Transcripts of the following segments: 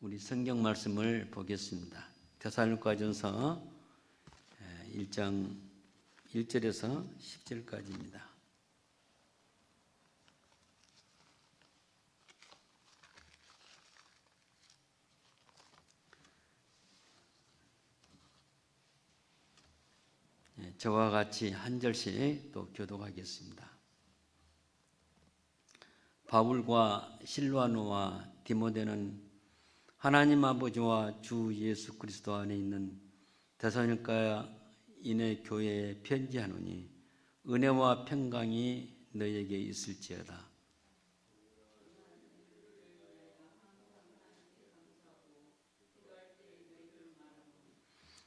우리 성경 말씀을 보겠습니다. 데살로니가전서 1장 1절에서 10절까지입니다. 저와 같이 한 절씩 또 교독하겠습니다. 바울과 실와노와 디모데는 하나님 아버지와 주 예수 그리스도 안에 있는 데살로니가인의 교회에 편지하노니 은혜와 평강이 너에게 있을지어다.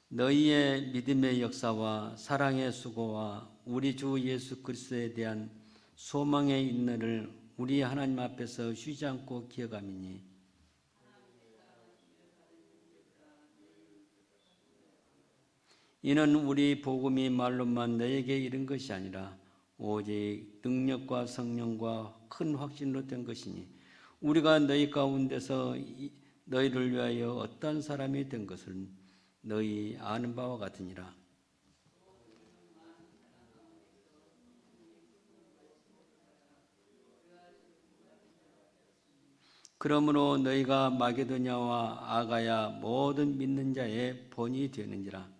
너희의 믿음의 역사와 사랑의 수고와 우리 주 예수 그리스도에 대한 소망의 인내를 우리 하나님 앞에서 쉬지 않고 기억함이니 이는 우리 복음이 말로만 너에게 이른 것이 아니라 오직 능력과 성령과 큰 확신으로 된 것이니 우리가 너희 가운데서 너희를 위하여 어떤 사람이 된 것을 너희 아는 바와 같으니라. 그러므로 너희가 마게도냐와 아가야 모든 믿는 자의 본이 되는지라.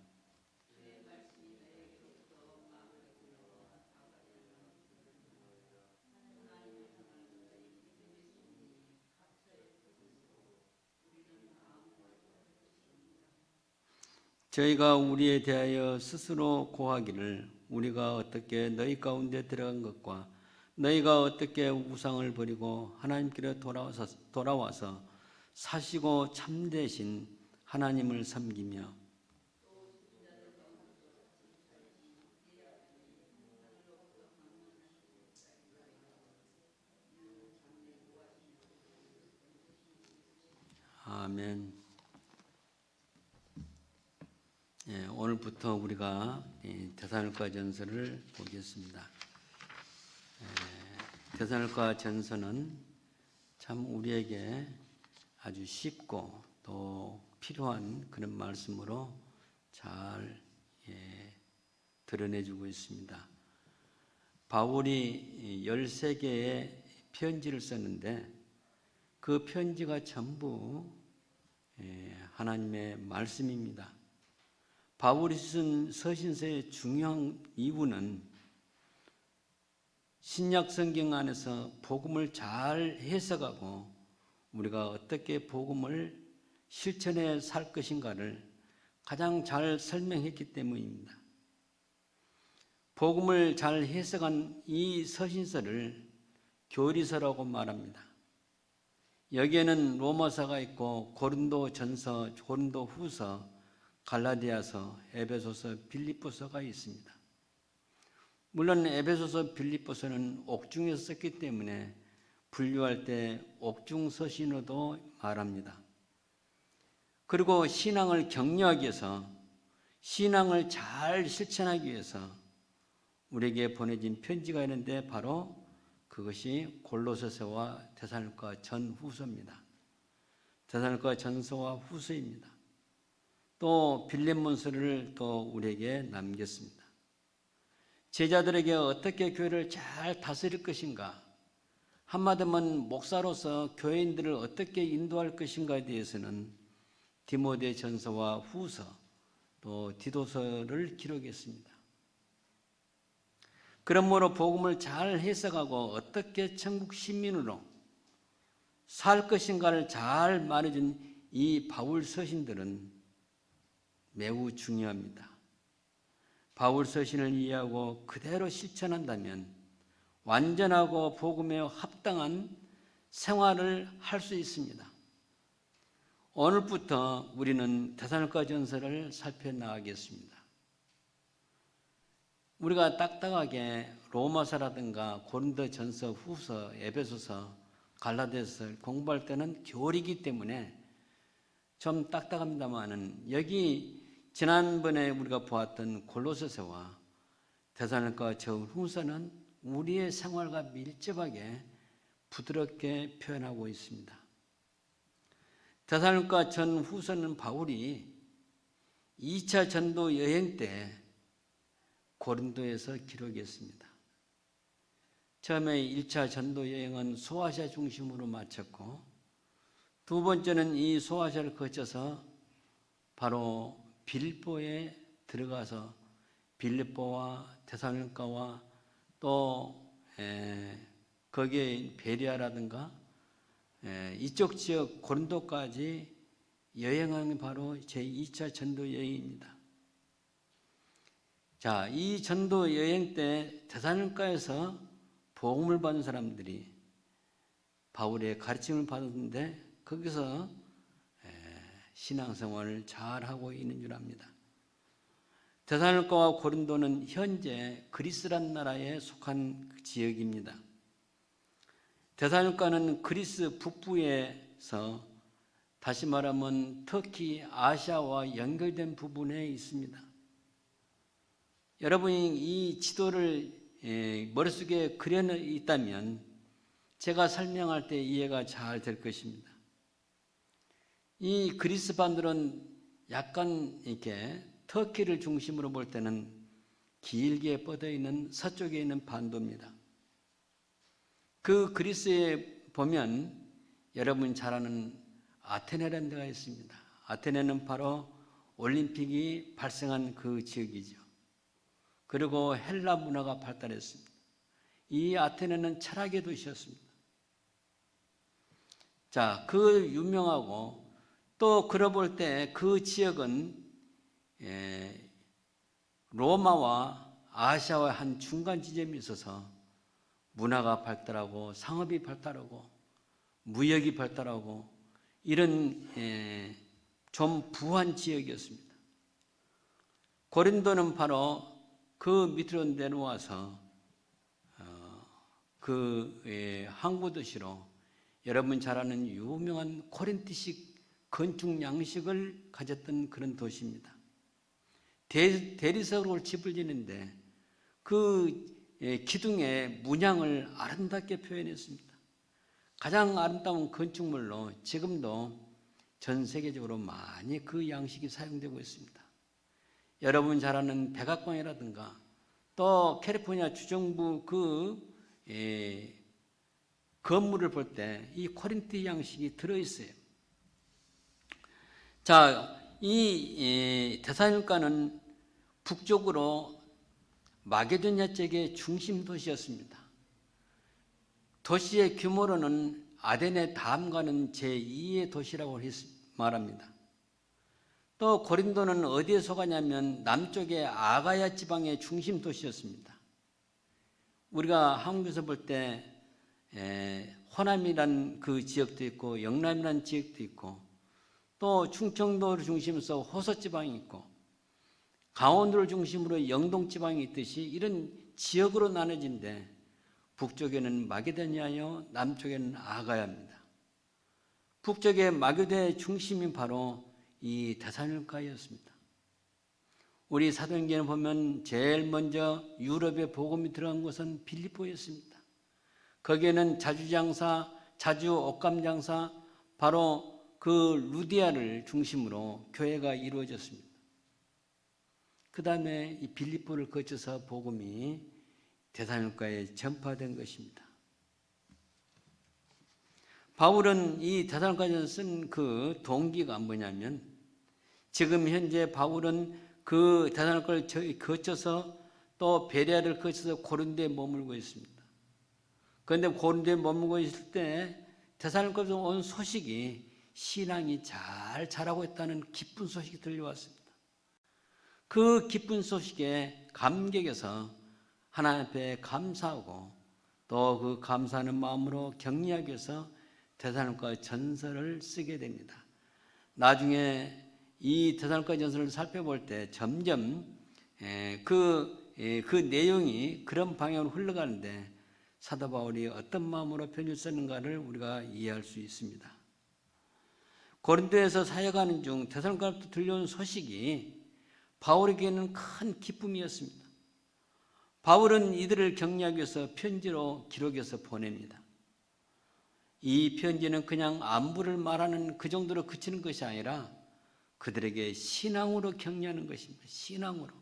저희가 우리에 대하여 스스로 고하기를 우리가 어떻게 너희 가운데 들어간 것과 너희가 어떻게 우상을 버리고 하나님께로 돌아와서 사시고 참되신 하나님을 섬기며 아멘. 오늘부터 우리가 데살로니가전서를 보겠습니다. 데살로니가전서는 참 우리에게 아주 쉽고 또 필요한 그런 말씀으로 잘 드러내주고 있습니다. 바울이 13개의 편지를 썼는데 그 편지가 전부 하나님의 말씀입니다. 바울이 쓴 서신서의 중요한 이유는 신약 성경 안에서 복음을 잘 해석하고 우리가 어떻게 복음을 실천해 살 것인가를 가장 잘 설명했기 때문입니다. 복음을 잘 해석한 이 서신서를 교리서라고 말합니다. 여기에는 로마서가 있고 고린도전서, 고린도후서, 갈라디아서, 에베소서, 빌립보서가 있습니다. 물론 에베소서, 빌립보서는 옥중에서 썼기 때문에 분류할 때 옥중서신으로도 말합니다. 그리고 신앙을 격려하기 위해서, 신앙을 잘 실천하기 위해서 우리에게 보내진 편지가 있는데 바로 그것이 골로새서와 데살로니가 전후서입니다. 데살로니가 전서와 후서입니다. 또 빌립보서를 또 우리에게 남겼습니다. 제자들에게 어떻게 교회를 잘 다스릴 것인가, 한마디면 목사로서 교인들을 어떻게 인도할 것인가에 대해서는 디모데 전서와 후서 또 디도서를 기록했습니다. 그러므로 복음을 잘 해석하고 어떻게 천국 시민으로 살 것인가를 잘 말해준 이 바울 서신들은 매우 중요합니다. 바울 서신을 이해하고 그대로 실천한다면 완전하고 복음에 합당한 생활을 할 수 있습니다. 오늘부터 우리는 데살로니가전서를 살펴나가겠습니다. 우리가 딱딱하게 로마서라든가 고린도전서, 후서, 에베소서, 갈라디아서를 공부할 때는 교리이기 때문에 좀 딱딱합니다만은 여기 지난번에 우리가 보았던 골로새서와 데살로니가 전후서는 우리의 생활과 밀접하게 부드럽게 표현하고 있습니다. 데살로니가 전후서는 바울이 2차 전도 여행 때 고린도에서 기록했습니다. 처음에 1차 전도 여행은 소아시아 중심으로 마쳤고, 두 번째는 이 소아시아를 거쳐서 바로 빌립보에 들어가서 빌립보와 데살로니가와 또 거기에 베리아라든가 이쪽 지역 고린도까지 여행하는 바로 제2차 전도 여행입니다. 자, 이 전도 여행 때 데살로니가에서 복음을 받은 사람들이 바울의 가르침을 받았는데 거기서 신앙생활을 잘하고 있는 줄 압니다. 데살로니가와 고린도는 현재 그리스란 나라에 속한 지역입니다. 데살로니가는 그리스 북부에서 다시 말하면 터키, 아시아와 연결된 부분에 있습니다. 여러분이 이 지도를 머릿속에 그려 있다면 제가 설명할 때 이해가 잘 될 것입니다. 이 그리스 반도는 약간 이렇게 터키를 중심으로 볼 때는 길게 뻗어 있는 서쪽에 있는 반도입니다. 그 그리스에 보면 여러분이 잘 아는 아테네라는 데가 있습니다. 아테네는 바로 올림픽이 발생한 그 지역이죠. 그리고 헬라 문화가 발달했습니다. 이 아테네는 철학의 도시였습니다. 자, 그 유명하고 또 그려볼 때 그 지역은 로마와 아시아와 한 중간 지점이 있어서 문화가 발달하고 상업이 발달하고 무역이 발달하고 이런 좀 부한 지역이었습니다. 고린도는 바로 그 밑으로 내려와서 그 항구 도시로 여러분 잘 아는 유명한 코린티식 건축 양식을 가졌던 그런 도시입니다. 대리석으로 집을 지는데 그 기둥의 문양을 아름답게 표현했습니다. 가장 아름다운 건축물로 지금도 전 세계적으로 많이 그 양식이 사용되고 있습니다. 여러분 잘 아는 백악관이라든가 또 캘리포니아 주정부 그 건물을 볼 때 이 코린트 양식이 들어있어요. 자, 이 데살로니가는 북쪽으로 마게도냐 쪽의 중심 도시였습니다. 도시의 규모로는 아덴의 다음가는 제2의 도시라고 말합니다. 또 고린도는 어디에 속하냐면 남쪽의 아가야 지방의 중심 도시였습니다. 우리가 한국에서 볼 때 호남이란 그 지역도 있고 영남이란 지역도 있고 또 충청도를 중심으로 호서 지방이 있고 강원도를 중심으로 영동 지방이 있듯이 이런 지역으로 나눠진데 북쪽에는 마게도냐요, 남쪽에는 아가야입니다. 북쪽의 마게도의 중심이 바로 이 데살로니가였습니다. 우리 사도행전에 보면 제일 먼저 유럽에 복음이 들어간 곳은 빌립보였습니다. 거기에는 자주 옷감장사 바로 그 루디아를 중심으로 교회가 이루어졌습니다. 그 다음에 이 빌립보를 거쳐서 복음이 데살로니가에 전파된 것입니다. 바울은 이 데살로니가에서 쓴 그 동기가 뭐냐면 지금 현재 바울은 그 데살로니가를 거쳐서 또 베레아를 거쳐서 고린도에 머물고 있습니다. 그런데 고린도에 머물고 있을 때 데살로니가에서 온 소식이 신앙이 잘 자라고 있다는 기쁜 소식이 들려왔습니다. 그 기쁜 소식에 감격해서 하나님 앞에 감사하고 또 그 감사하는 마음으로 격려하기 위해서 데살로니가 전서를 쓰게 됩니다. 나중에 이 데살로니가 전서를 살펴볼 때 점점 그 내용이 그런 방향으로 흘러가는데 사도 바울이 어떤 마음으로 편지를 썼는가를 우리가 이해할 수 있습니다. 고린도에서 사역하는 중 데살로니가로부터 들려온 소식이 바울에게는 큰 기쁨이었습니다. 바울은 이들을 격려하기 위해서 편지로 기록해서 보냅니다. 이 편지는 그냥 안부를 말하는 그 정도로 그치는 것이 아니라 그들에게 신앙으로 격려하는 것입니다. 신앙으로.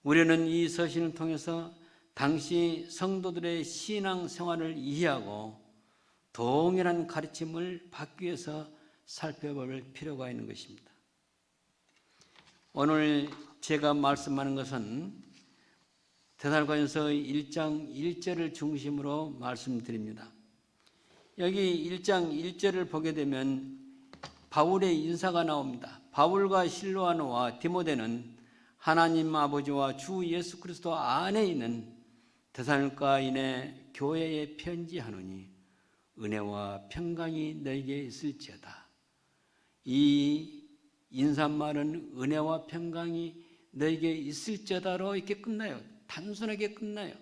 우리는 이 서신을 통해서 당시 성도들의 신앙 생활을 이해하고 동일한 가르침을 받기 위해서 살펴볼 필요가 있는 것입니다. 오늘 제가 말씀하는 것은 데살로니가전서 1장 1절을 중심으로 말씀드립니다. 여기 1장 1절을 보게 되면 바울의 인사가 나옵니다. 바울과 실로아노와 디모데는 하나님 아버지와 주 예수 그리스도 안에 있는 데살로니가인의 교회에 편지하노니 은혜와 평강이 너에게 있을지어다. 이 인사말은 은혜와 평강이 너에게 있을지어다로 이렇게 끝나요. 단순하게 끝나요.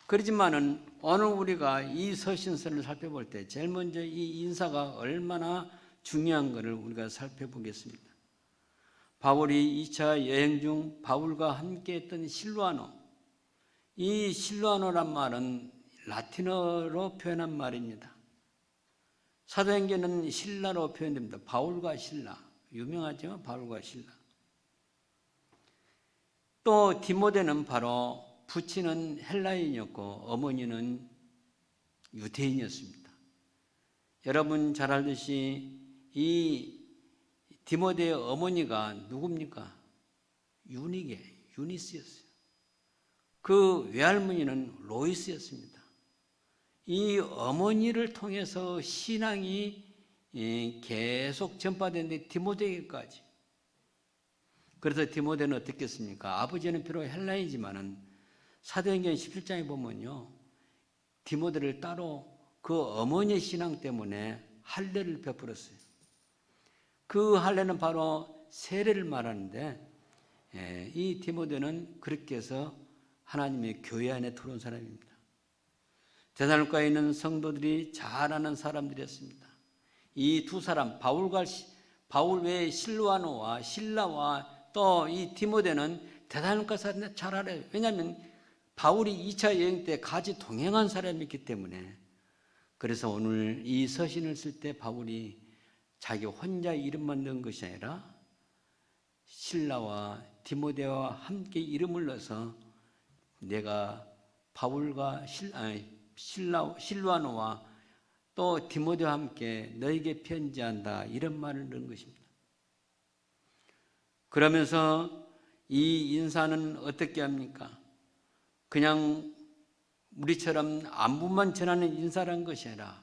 그렇지만은 오늘 우리가 이 서신서를 살펴볼 때 제일 먼저 이 인사가 얼마나 중요한 것을 우리가 살펴보겠습니다. 바울이 2차 여행 중 바울과 함께 했던 실루아노, 이 실루아노란 말은 라틴어로 표현한 말입니다. 사도행전은 실라로 표현됩니다. 바울과 실라, 유명하죠? 바울과 실라. 또 디모데는 바로 부친은 헬라인이었고 어머니는 유대인이었습니다. 여러분 잘 알듯이 이 디모데의 어머니가 누굽니까? 유니스였어요. 그 외할머니는 로이스였습니다. 이 어머니를 통해서 신앙이 계속 전파되는데 디모데에게까지. 그래서 디모데는 어떻게 했습니까? 아버지는 비록 헬라인이지만은 사도행전 17장에 보면요, 디모데를 따로 그 어머니의 신앙 때문에 할례를 베풀었어요. 그 할례는 바로 세례를 말하는데 이 디모데는 그렇게 해서 하나님의 교회 안에 들어온 사람입니다. 데살로니가에 있는 성도들이 잘 아는 사람들이었습니다. 이 두 사람, 바울 외에 실루아노와 실라와 또 이 디모데는 데살로니가 사람들 잘 알아요. 왜냐하면 바울이 2차 여행 때 같이 동행한 사람이기 때문에. 그래서 오늘 이 서신을 쓸 때 바울이 자기 혼자 이름만 넣은 것이 아니라 실라와 디모데와 함께 이름을 넣어서 내가 바울과 실루아노와 또 디모데와 함께 너에게 편지한다, 이런 말을 넣은 것입니다. 그러면서 이 인사는 어떻게 합니까? 그냥 우리처럼 안부만 전하는 인사라는 것이 아니라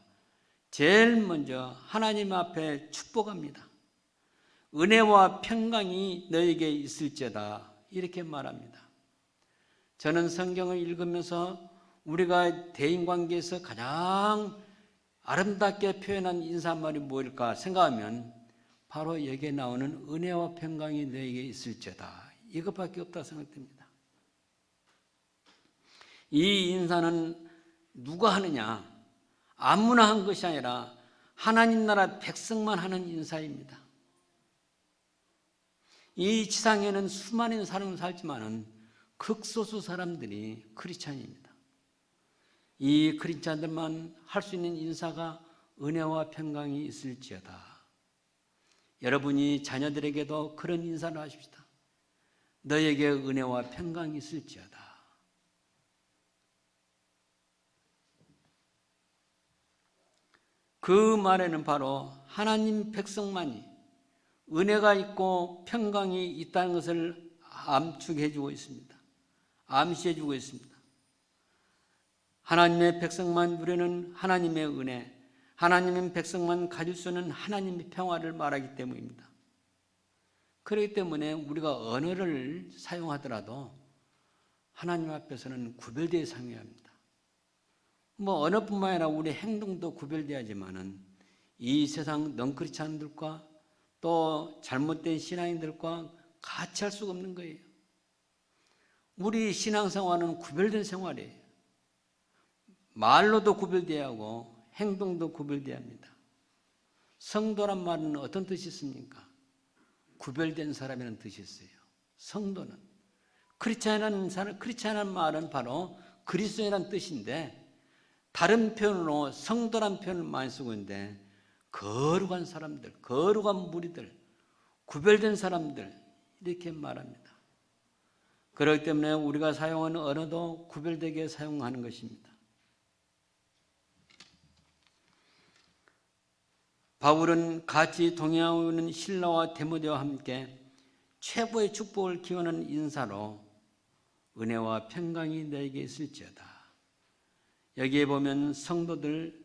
제일 먼저 하나님 앞에 축복합니다. 은혜와 평강이 너에게 있을지어다, 이렇게 말합니다. 저는 성경을 읽으면서 우리가 대인관계에서 가장 아름답게 표현한 인사말이 무엇일까 생각하면 바로 여기에 나오는 은혜와 평강이 너에게 있을지어다, 이것밖에 없다 생각됩니다. 이 인사는 누가 하느냐? 아무나 한 것이 아니라 하나님 나라 백성만 하는 인사입니다. 이 지상에는 수많은 사람을 살지만은 극소수 사람들이 크리스찬입니다. 이 크리스찬들만 할 수 있는 인사가 은혜와 평강이 있을지어다. 여러분이 자녀들에게도 그런 인사를 하십시다. 너에게 은혜와 평강이 있을지어다. 그 말에는 바로 하나님 백성만이 은혜가 있고 평강이 있다는 것을 암축해 주고 있습니다. 암시해 주고 있습니다. 하나님의 백성만 누리는 하나님의 은혜, 하나님의 백성만 가질 수 있는 하나님의 평화를 말하기 때문입니다. 그렇기 때문에 우리가 언어를 사용하더라도 하나님 앞에서는 구별되어 사용해야 합니다. 언어뿐만 아니라 우리 행동도 구별되어야지만은 이 세상 넌크리스찬들과 또 잘못된 신앙인들과 같이 할 수가 없는 거예요. 우리 신앙생활은 구별된 생활이에요. 말로도 구별되어야 하고 행동도 구별되어야 합니다. 성도란 말은 어떤 뜻이 있습니까? 구별된 사람이라는 뜻이 있어요. 성도는 크리스찬이라는 말은 바로 그리스도인이라는 뜻인데, 다른 표현으로 성도란 표현을 많이 쓰고 있는데, 거룩한 사람들, 거룩한 무리들, 구별된 사람들, 이렇게 말합니다. 그렇기 때문에 우리가 사용하는 언어도 구별되게 사용하는 것입니다. 바울은 같이 동행하고 있는 실라와 디모데와 함께 최고의 축복을 기원하는 인사로 은혜와 평강이 너에게 있을지어다. 여기에 보면 성도들,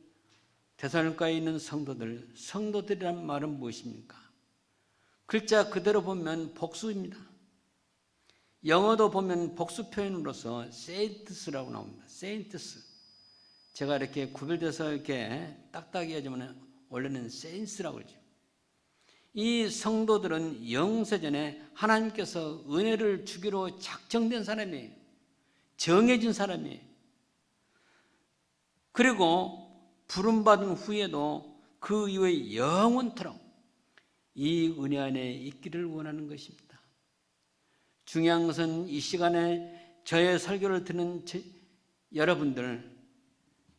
데살로니가에 있는 성도들이란 말은 무엇입니까? 글자 그대로 보면 복수입니다. 영어도 보면 복수 표현으로서 saints라고 나옵니다. saints. 제가 이렇게 구별돼서 이렇게 딱딱이 하지만 원래는 saints라고 그러죠. 이 성도들은 영세전에 하나님께서 은혜를 주기로 작정된 사람이에요. 정해진 사람이에요. 그리고 부름받은 후에도 그 이후에 영원토록 이 은혜 안에 있기를 원하는 것입니다. 중요한 것은 이 시간에 저의 설교를 듣는 여러분들,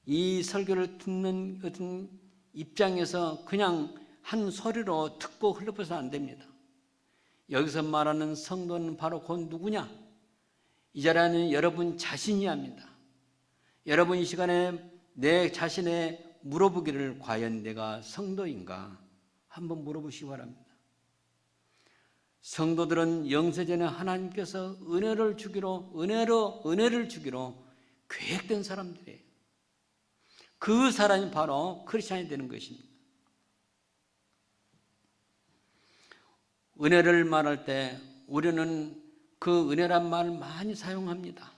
이 설교를 듣는 어떤 입장에서 그냥 한 소리로 듣고 흘러버려서 안 됩니다. 여기서 말하는 성도는 바로 곧 누구냐? 이 자리에는 여러분 자신이 합니다. 여러분 이 시간에 내 자신에 물어보기를, 과연 내가 성도인가? 한번 물어보시기 바랍니다. 성도들은 영세전에 하나님께서 은혜를 주기로 계획된 사람들이에요. 그 사람이 바로 크리스찬이 되는 것입니다. 은혜를 말할 때 우리는 그 은혜란 말을 많이 사용합니다.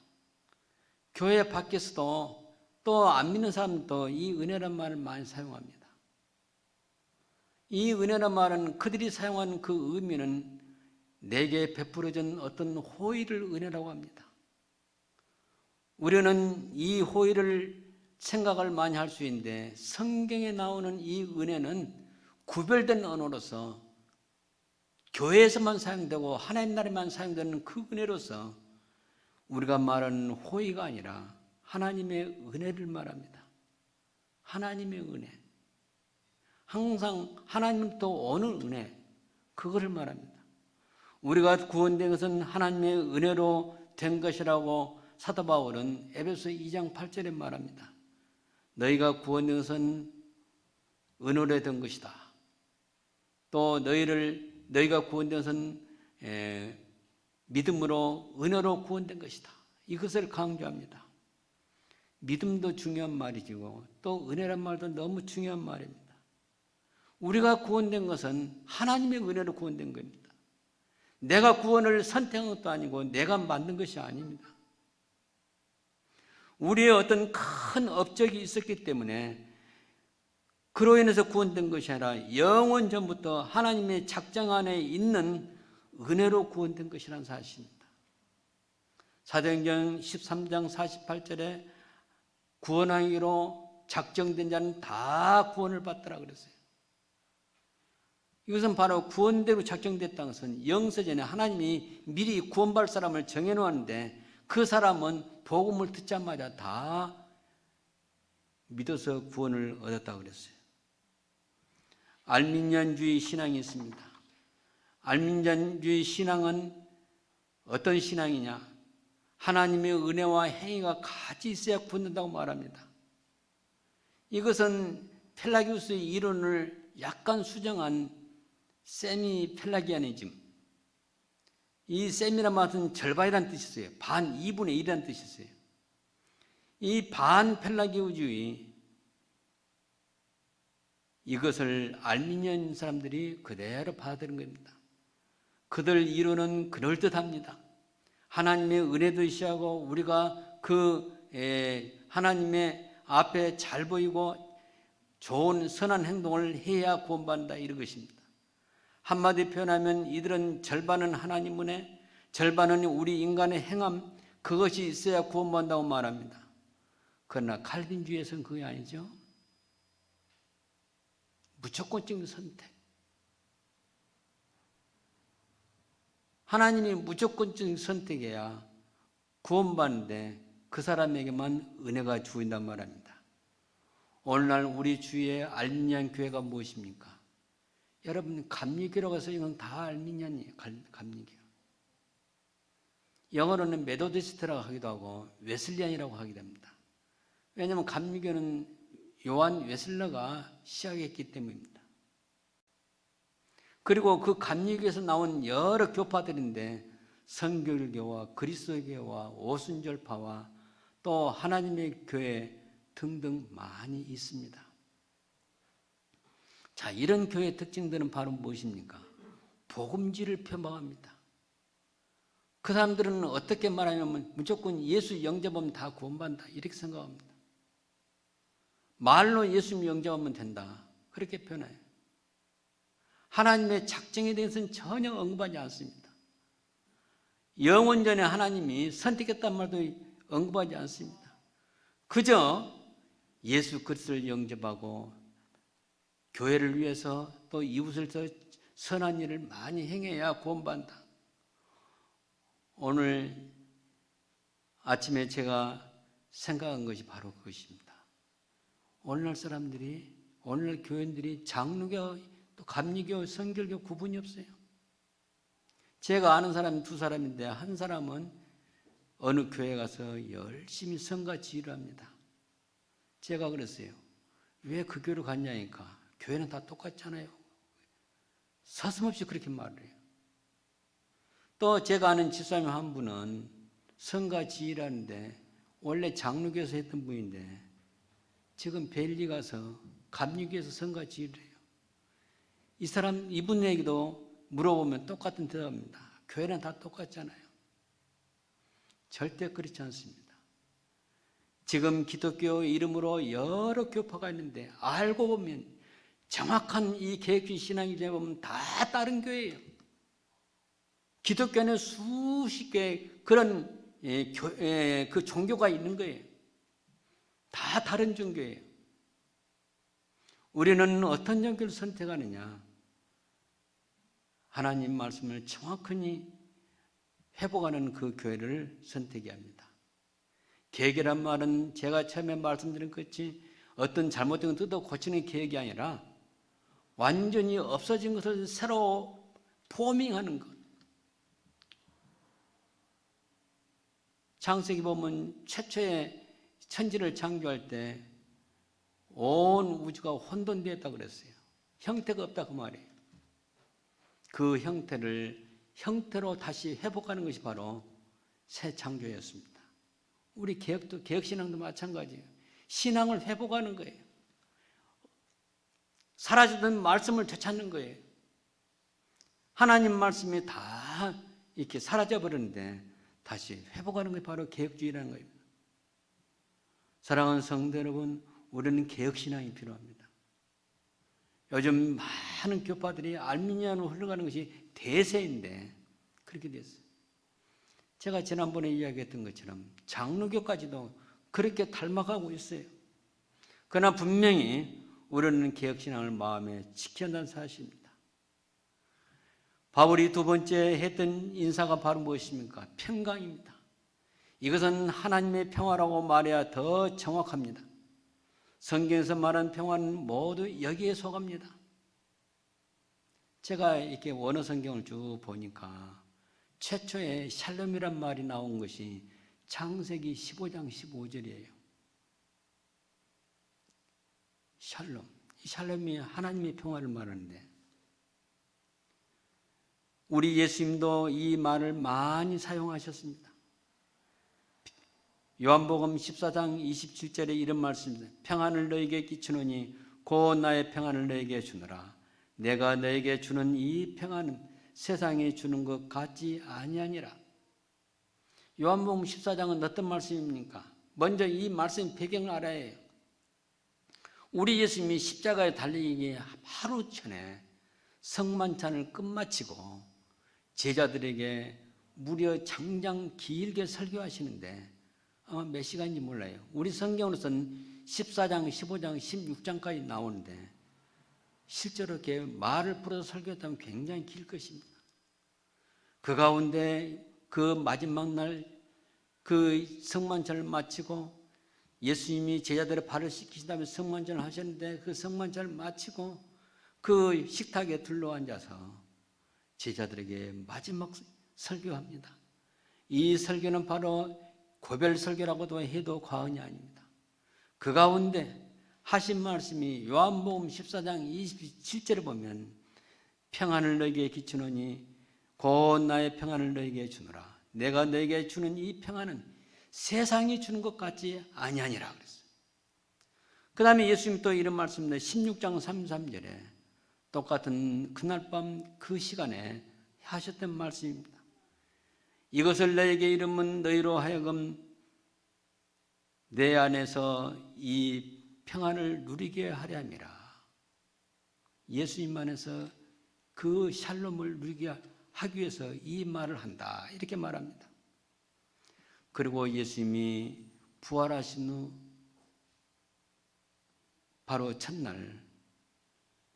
교회 밖에서도 또 안 믿는 사람도 이 은혜란 말을 많이 사용합니다. 이 은혜란 말은 그들이 사용하는 그 의미는 내게 베풀어진 어떤 호의를 은혜라고 합니다. 우리는 이 호의를 생각을 많이 할 수 있는데, 성경에 나오는 이 은혜는 구별된 언어로서 교회에서만 사용되고 하나님 나라에만 사용되는 그 은혜로서 우리가 말하는 호의가 아니라 하나님의 은혜를 말합니다. 하나님의 은혜. 항상 하나님은 또 어느 은혜, 그거를 말합니다. 우리가 구원된 것은 하나님의 은혜로 된 것이라고 사도 바울은 에베소 2장 8절에 말합니다. 너희가 구원된 것은 은혜로 된 것이다. 또 너희가 구원된 것은 믿음으로 은혜로 구원된 것이다. 이것을 강조합니다. 믿음도 중요한 말이지고 또 은혜란 말도 너무 중요한 말입니다. 우리가 구원된 것은 하나님의 은혜로 구원된 겁니다. 내가 구원을 선택한 것도 아니고 내가 만든 것이 아닙니다. 우리의 어떤 큰 업적이 있었기 때문에 그로 인해서 구원된 것이 아니라 영원 전부터 하나님의 작정 안에 있는 은혜로 구원된 것이라는 사실입니다. 사도행전 13장 48절에 구원하기로 작정된 자는 다 구원을 받더라 그랬어요. 이것은 바로 구원대로 작정됐다는 것은 영세전에 하나님이 미리 구원받을 사람을 정해놓았는데 그 사람은 복음을 듣자마자 다 믿어서 구원을 얻었다고 그랬어요. 알민자주의 신앙이 있습니다. 알민자주의 신앙은 어떤 신앙이냐? 하나님의 은혜와 행위가 같이 있어야 구원된다고 말합니다. 이것은 펠라기우스의 이론을 약간 수정한 세미 펠라기아니즘. 이 세미란 말은 절반이라는 뜻이 있어요. 반, 2분의 1이라는 뜻이 있어요. 이 반 펠라기우주의, 이것을 알미니안 사람들이 그대로 받아들인 겁니다. 그들 이론은 그럴듯합니다. 하나님의 은혜도 있어야하고 우리가 하나님의 앞에 잘 보이고 좋은 선한 행동을 해야 구원받는다, 이런 것입니다. 한마디 표현하면 이들은 절반은 하나님 은혜, 절반은 우리 인간의 행함, 그것이 있어야 구원받는다고 말합니다. 그러나 칼빈주의에서는 그게 아니죠. 무조건적인 선택. 하나님이 무조건적인 선택해야 구원받는데 그 사람에게만 은혜가 주어진단 말입니다. 오늘날 우리 주위의 알미니안 교회가 무엇입니까? 여러분, 감리교라고 해서 이건 다 알미니안이에요. 감리교. 영어로는 메도디스트라고 하기도 하고 웨슬리안이라고 하기도 합니다. 왜냐하면 감리교는 요한 웨슬러가 시작했기 때문입니다. 그리고 그 감리교에서 나온 여러 교파들인데 성결교와 그리스도교와 오순절파와 또 하나님의 교회 등등 많이 있습니다. 자, 이런 교회의 특징들은 바로 무엇입니까? 복음지를 표방합니다. 그 사람들은 어떻게 말하냐면 무조건 예수 영접하면 다 구원받는다 이렇게 생각합니다. 말로 예수님 영접하면 된다 그렇게 표현해요. 하나님의 작정에 대해서는 전혀 언급하지 않습니다. 영원전에 하나님이 선택했단 말도 언급하지 않습니다. 그저 예수 그리스도를 영접하고 교회를 위해서 또 이웃을 더 선한 일을 많이 행해야 구원받는다. 오늘 아침에 제가 생각한 것이 바로 그것입니다. 오늘날 사람들이, 오늘날 교인들이 장로교, 또 감리교, 성결교 구분이 없어요. 제가 아는 사람이 두 사람인데 한 사람은 어느 교회 가서 열심히 성가 지휘를 합니다. 제가 그랬어요. 왜 그 교회로 갔냐니까 교회는 다 똑같잖아요. 서슴없이 그렇게 말을 해요. 또 제가 아는 집사님 한 분은 성가 지휘를 하는데 원래 장로교에서 했던 분인데 지금 벨리 가서 감리교에서 성가 지휘를 해요. 이 사람, 이분에게도 물어보면 똑같은 대답입니다. 교회는 다 똑같잖아요. 절대 그렇지 않습니다. 지금 기독교 이름으로 여러 교파가 있는데 알고 보면 정확한 이 계획주의 신앙이 보면 다 다른 교회예요. 기독교 안에 수십 개의 그런 그 종교가 있는 거예요. 다 다른 종교예요. 우리는 어떤 종교를 선택하느냐? 하나님 말씀을 정확히 회복하는 그 교회를 선택해야 합니다. 계획이란 말은 제가 처음에 말씀드린 것이 어떤 잘못된 걸 뜯어 고치는 계획이 아니라 완전히 없어진 것을 새로 포밍하는 것. 창세기 보면 최초의 천지를 창조할 때 온 우주가 혼돈되었다고 그랬어요. 형태가 없다 그 말이에요. 그 형태를 형태로 다시 회복하는 것이 바로 새 창조였습니다. 우리 개혁신앙도 마찬가지예요. 신앙을 회복하는 거예요. 사라지던 말씀을 되찾는 거예요. 하나님 말씀이 다 이렇게 사라져버렸는데 다시 회복하는 것이 바로 개혁주의라는 거예요. 사랑하는 성도 여러분, 우리는 개혁신앙이 필요합니다. 요즘 많은 교파들이 알미니안으로 흘러가는 것이 대세인데 그렇게 됐어요. 제가 지난번에 이야기했던 것처럼 장로교까지도 그렇게 닮아가고 있어요. 그러나 분명히 우리는 개혁신앙을 마음에 지켜야 한다는 사실입니다. 바울이 두 번째 했던 인사가 바로 무엇입니까? 평강입니다. 이것은 하나님의 평화라고 말해야 더 정확합니다. 성경에서 말하는 평화는 모두 여기에 속합니다. 제가 이렇게 원어 성경을 쭉 보니까 최초에 샬롬이란 말이 나온 것이 창세기 15장 15절이에요. 샬롬. 이 샬롬이 하나님의 평화를 말하는데 우리 예수님도 이 말을 많이 사용하셨습니다. 요한복음 14장 27절에 이런 말씀입니다. 평안을 너에게 끼치노니 곧 나의 평안을 너에게 주노라. 내가 너에게 주는 이 평안은 세상에 주는 것 같지 아니하니라. 요한복음 14장은 어떤 말씀입니까? 먼저 이 말씀 배경을 알아야 해요. 우리 예수님이 십자가에 달리기 하루 전에 성만찬을 끝마치고 제자들에게 무려 장장 길게 설교하시는데 아마 몇 시간인지 몰라요. 우리 성경으로서는 14장, 15장, 16장까지 나오는데 실제로 이렇게 말을 풀어서 설교했다면 굉장히 길 것입니다. 그 가운데 그 마지막 날 그 성만찬을 마치고 예수님이 제자들의 발을 씻기신 다음에 성만찬을 하셨는데 그 성만찬을 마치고 그 식탁에 둘러앉아서 제자들에게 마지막 설교합니다. 이 설교는 바로 고별 설교라고도 해도 과언이 아닙니다. 그 가운데 하신 말씀이 요한복음 14장 27절에 보면 평안을 너에게 끼치노니 곧 나의 평안을 너에게 주노라. 내가 너에게 주는 이 평안은 세상이 주는 것 같지 아니하니라 그랬어요. 그 다음에 예수님 또 이런 말씀인데 16장 33절에 똑같은 그날 밤 그 시간에 하셨던 말씀입니다. 이것을 너에게 이르면 너희로 하여금 내 안에서 이 평안을 누리게 하려 함이라. 예수님 안에서 그 샬롬을 누리게 하기 위해서 이 말을 한다 이렇게 말합니다. 그리고 예수님이 부활하신 후 바로 첫날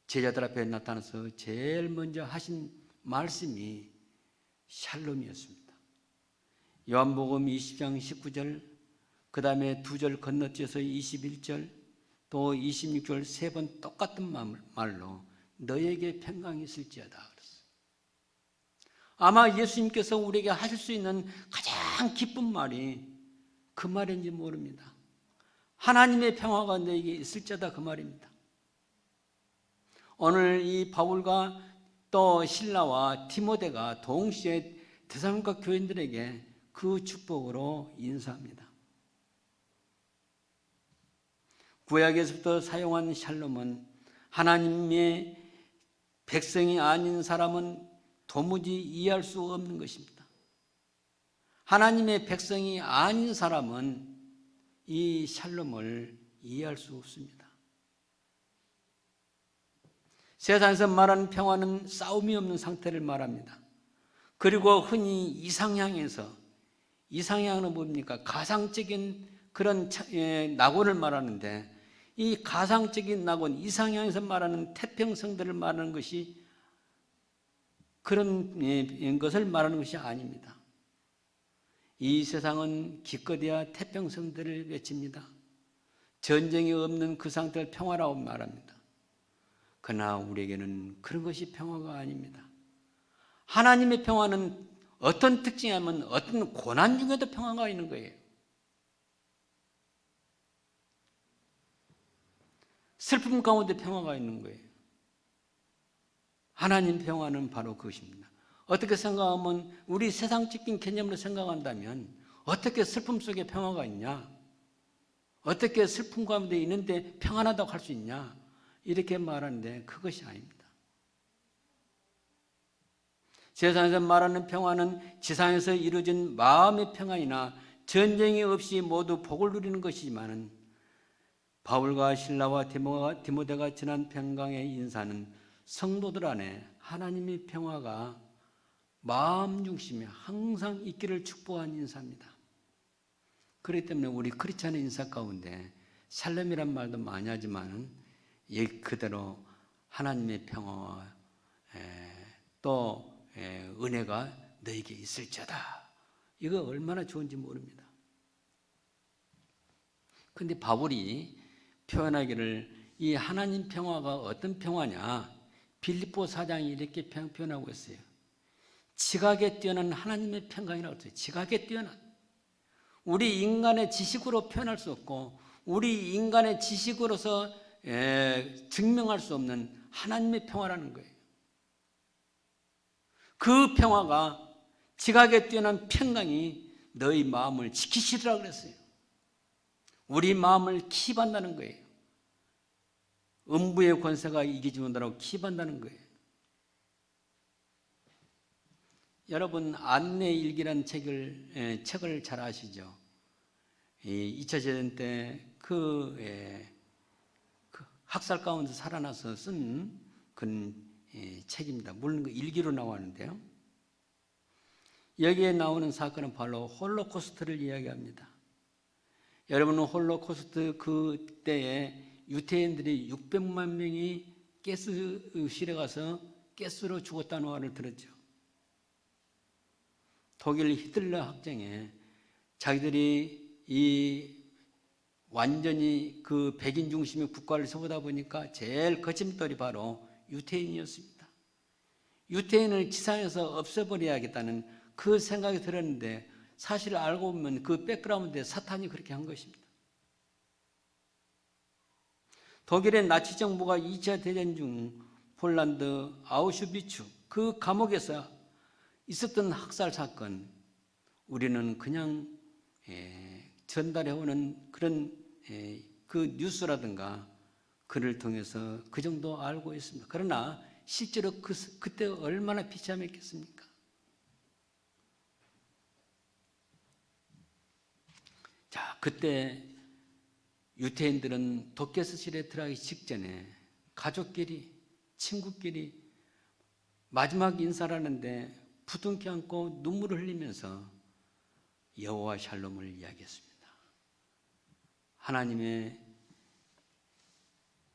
제자들 앞에 나타나서 제일 먼저 하신 말씀이 샬롬이었습니다. 요한복음 20장 19절 그 다음에 2절 건너뛰어서 21절 또 26절 3번 똑같은 말로 너에게 평강이 있을지어다 그랬어요. 아마 예수님께서 우리에게 하실 수 있는 가장 기쁜 말이 그 말인지 모릅니다. 하나님의 평화가 너에게 있을지어다 그 말입니다. 오늘 이 바울과 또 실라와 디모데가 동시에 데살로니가 교인들에게 그 축복으로 인사합니다. 구약에서부터 사용한 샬롬은 하나님의 백성이 아닌 사람은 도무지 이해할 수 없는 것입니다. 하나님의 백성이 아닌 사람은 이 샬롬을 이해할 수 없습니다. 세상에서 말하는 평화는 싸움이 없는 상태를 말합니다. 그리고 흔히 이상향은 뭡니까? 가상적인 그런 낙원을 말하는데 이 가상적인 낙원, 이상향에서 말하는 태평성들을 말하는 것이 그런 것을 말하는 것이 아닙니다. 이 세상은 기껏해야 태평성들을 외칩니다. 전쟁이 없는 그 상태를 평화라고 말합니다. 그러나 우리에게는 그런 것이 평화가 아닙니다. 하나님의 평화는 어떤 특징이냐면 어떤 고난 중에도 평화가 있는 거예요. 슬픔 가운데 평화가 있는 거예요. 하나님 평화는 바로 그것입니다. 어떻게 생각하면 우리 세상적인 개념으로 생각한다면 어떻게 슬픔 속에 평화가 있냐? 어떻게 슬픔 가운데 있는데 평안하다고 할 수 있냐? 이렇게 말하는데 그것이 아닙니다. 세상에서 말하는 평화는 지상에서 이루어진 마음의 평안이나 전쟁이 없이 모두 복을 누리는 것이지만 바울과 실라와 디모데가 전한 평강의 인사는 성도들 안에 하나님의 평화가 마음 중심에 항상 있기를 축복한 인사입니다. 그렇기 때문에 우리 크리스찬의 인사 가운데 샬롬이란 말도 많이 하지만 그대로 하나님의 평화와 또 은혜가 너에게 있을지어다. 이거 얼마나 좋은지 모릅니다. 그런데 바울이 표현하기를 이 하나님 평화가 어떤 평화냐? 빌립보 4장이 이렇게 표현하고 있어요. 지각에 뛰어난 하나님의 평강이라고 했어요. 지각에 뛰어난. 우리 인간의 지식으로 표현할 수 없고 우리 인간의 지식으로서 증명할 수 없는 하나님의 평화라는 거예요. 그 평화가 지각에 뛰어난 평강이 너희 마음을 지키시리라 그랬어요. 우리 마음을 킵한다는 거예요. 음부의 권세가 이기지 못하라고 킵한다는 거예요. 여러분 안내일기라는 책을 잘 아시죠? 2차 대전 때 그 학살 가운데 살아나서 쓴 그런 책입니다. 물론 그 일기로 나왔는데요. 여기에 나오는 사건은 바로 홀로코스트를 이야기합니다. 여러분은 홀로코스트 그때에 유태인들이 600만 명이 가스실에 가서 가스로 죽었다는 말을 들었죠. 독일 히틀러 학정에 자기들이 이 완전히 그 백인 중심의 국가를 세우다 보니까 제일 거침돌이 바로 유태인이었습니다. 유태인을 지상에서 없애버려야겠다는 그 생각이 들었는데 사실 알고 보면 그 백그라운드에 사탄이 그렇게 한 것입니다. 독일의 나치 정부가 2차 대전 중 폴란드 아우슈비츠 그 감옥에서 있었던 학살 사건, 우리는 그냥 전달해오는 그런 그 뉴스라든가 글을 통해서 그 정도 알고 있습니다. 그러나 실제로 그때 얼마나 비참했겠습니까? 자, 그때 유태인들은 독개스실에 들어가기 직전에 가족끼리, 친구끼리 마지막 인사를 하는데 부둥켜 안고 눈물을 흘리면서 여호와 샬롬을 이야기했습니다. 하나님의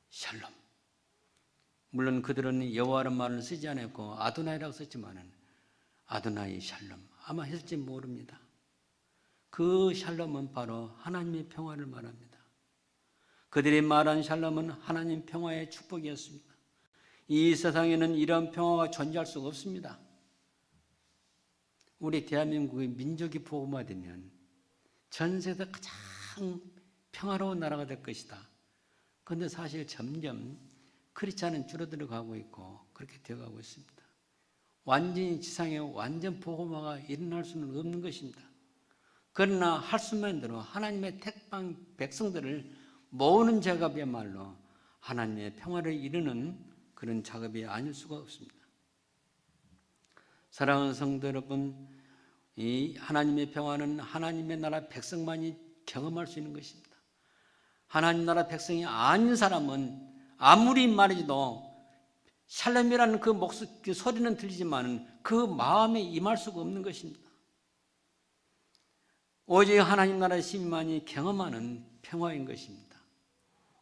샬롬. 물론 그들은 여호와라는 말을 쓰지 않았고 아도나이라고 썼지만은 아도나이 샬롬 아마 했을지 모릅니다. 그 샬롬은 바로 하나님의 평화를 말합니다. 그들이 말한 샬롬은 하나님 평화의 축복이었습니다. 이 세상에는 이런 평화가 존재할 수가 없습니다. 우리 대한민국의 민족이 복음화되면 전 세계 가장 평화로운 나라가 될 것이다. 그런데 사실 점점 크리스찬은 줄어들어 가고 있고 그렇게 되어가고 있습니다. 완전히 지상에 완전 복음화가 일어날 수는 없는 것입니다. 그러나 할 수만 있는 대로 하나님의 택방 백성들을 모으는 작업이야말로 하나님의 평화를 이루는 그런 작업이 아닐 수가 없습니다. 사랑하는 성도 여러분, 이 하나님의 평화는 하나님의 나라 백성만이 경험할 수 있는 것입니다. 하나님 나라 백성이 아닌 사람은 아무리 말해도 샬롬이라는 그 소리는 들리지만 그 마음에 임할 수가 없는 것입니다. 오직 하나님 나라의 시민만이 경험하는 평화인 것입니다.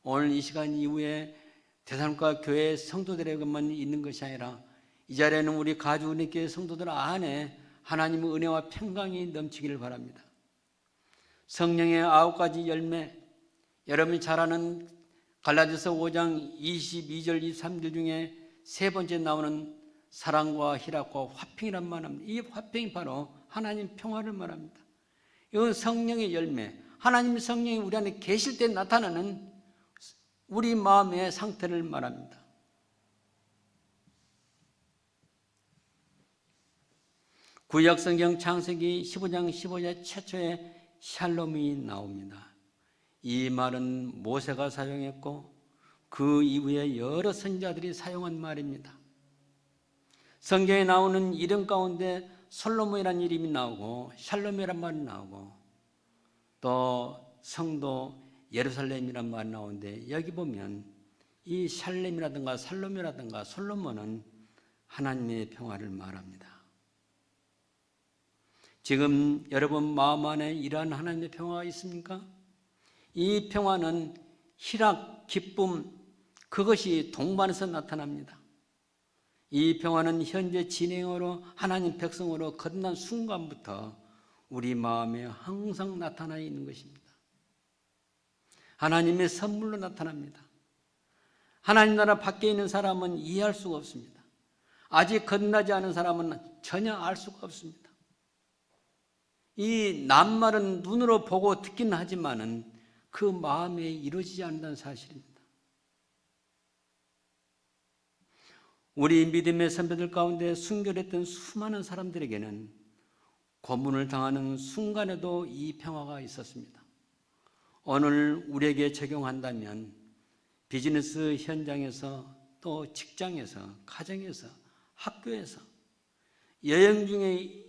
오늘 이 시간 이후에 대산과 교회 성도들에게만 있는 것이 아니라 이 자리에는 우리 가주은혜교회 성도들 안에 하나님의 은혜와 평강이 넘치기를 바랍니다. 성령의 9가지 열매, 여러분이 잘 아는 갈라디아서 5장 22절 23절 중에 세 번째 나오는 사랑과 희락과 화평이란 말합니다. 이 화평이 바로 하나님 평화를 말합니다. 이건 성령의 열매, 하나님의 성령이 우리 안에 계실 때 나타나는 우리 마음의 상태를 말합니다. 구약 성경 창세기 15장 15절 최초에 샬롬이 나옵니다. 이 말은 모세가 사용했고 그 이후에 여러 선지자들이 사용한 말입니다. 성경에 나오는 이름 가운데 솔로몬이라는 이름이 나오고 샬롬이라는 말이 나오고 또 성도 예루살렘이라는 말이 나오는데 여기 보면 이 샬렘이라든가 살롬이라든가 솔로몬은 하나님의 평화를 말합니다. 지금 여러분 마음 안에 이러한 하나님의 평화가 있습니까? 이 평화는 희락, 기쁨, 그것이 동반해서 나타납니다. 이 평화는 현재 진행으로 하나님 백성으로 거듭난 순간부터 우리 마음에 항상 나타나 있는 것입니다. 하나님의 선물로 나타납니다. 하나님 나라 밖에 있는 사람은 이해할 수가 없습니다. 아직 거듭나지 않은 사람은 전혀 알 수가 없습니다. 이 낱말은 눈으로 보고 듣기는 하지만은 그 마음에 이루어지지 않는다는 사실입니다. 우리 믿음의 선배들 가운데 순교했던 수많은 사람들에게는 고문을 당하는 순간에도 이 평화가 있었습니다. 오늘 우리에게 적용한다면 비즈니스 현장에서 또 직장에서 가정에서 학교에서 여행 중에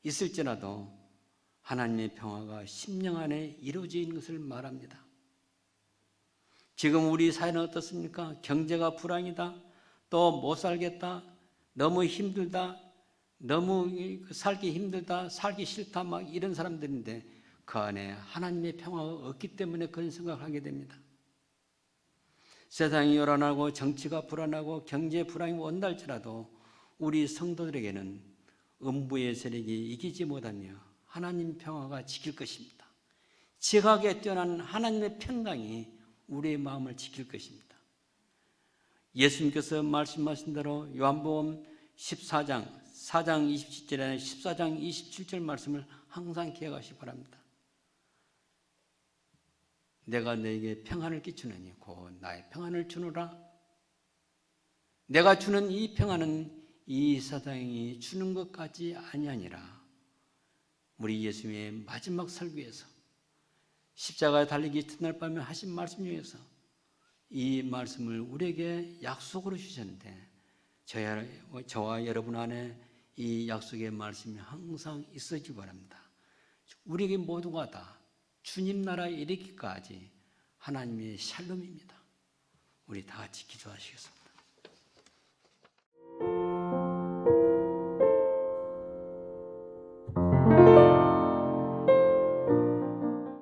있을지라도 하나님의 평화가 심령 안에 이루어져 있는 것을 말합니다. 지금 우리 사회는 어떻습니까? 경제가 불황이다, 또 못 살겠다, 너무 힘들다, 너무 살기 힘들다, 살기 싫다, 막 이런 사람들인데 그 안에 하나님의 평화가 없기 때문에 그런 생각을 하게 됩니다. 세상이 요란하고 정치가 불안하고 경제 불황이 온다 할지라도 우리 성도들에게는 음부의 세력이 이기지 못하며 하나님 평화가 지킬 것입니다. 지각에 뛰어난 하나님의 평강이 우리의 마음을 지킬 것입니다. 예수님께서 말씀하신 대로 요한복음 14장 4장 27절에 14장 27절 말씀을 항상 기억하시기 바랍니다. 내가 너에게 평안을 끼치느니 곧 나의 평안을 주노라. 내가 주는 이 평안은 이 세상이 주는 것 같지 아니하니라. 우리 예수님의 마지막 설교에서 십자가에 달리기 첫날 밤에 하신 말씀 중에서 이 말씀을 우리에게 약속으로 주셨는데 저와 여러분 안에 이 약속의 말씀이 항상 있어지기 바랍니다. 우리에게 모두가 다 주님 나라에 이르기까지 하나님의 샬롬입니다. 우리 다 같이 기도하시겠습니다.